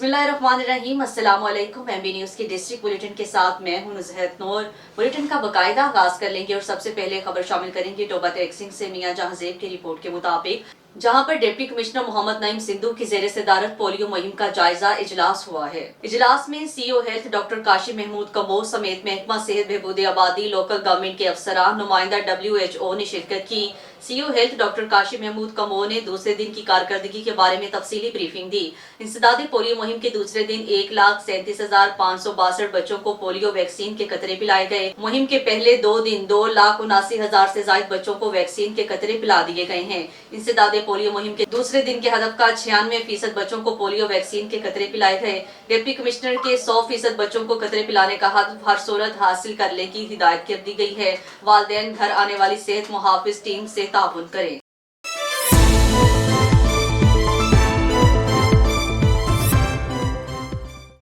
बिस्मिल्लाहिर्रहमानिर्रहीम, अस्सलाम वालेकुम। एमबी न्यूज़ की डिस्ट्रिक्ट बुलेटिन के साथ मैं हूं नुज़हत नूर। बुलेटिन का बाकायदा आगाज कर लेंगे और सबसे पहले खबर शामिल करेंगे टोबा तहसील से मियां जहांजेब की रिपोर्ट के मुताबिक, जहां पर डिप्टी कमिश्नर मोहम्मद नईम सिंधु की जेर सदारत पोलियो मुहिम का जायजा इजलास हुआ है। इजलास में CEO health doctor Qasim Mahmood कमोर समेत महकमा सेहत बहबूद आबादी, लोकल गवर्नमेंट के अफसरान, नुमाइंदा WHO ने शिरकत की। CEO health doctor Qasim Mahmood कमोर ने दूसरे दिन की कारकर्दगी के बारे में तफसीली ब्रीफिंग दी। इंसदादी पोलियो मुहिम के दूसरे दिन 1,37,562 बच्चों को पोलियो वैक्सीन के कतरे पिलाए गए। मुहिम के पहले 2 दिन 2,79,000 से ज्यादा बच्चों को वैक्सीन के कतरे पिला दिए गए हैं। इंसदादी पोलियो मुहिम के दूसरे दिन के हदफ का 96% बच्चों को पोलियो वैक्सीन के कतरे पिलाए गए। डिप्टी कमिश्नर के 100% बच्चों को कतरे पिलाने का हदफ हर सूरत हासिल करने की हिदायत कर दी गई है। वालिदैन घर आने वाली सेहत मुहाफिज टीम से ताउन करें।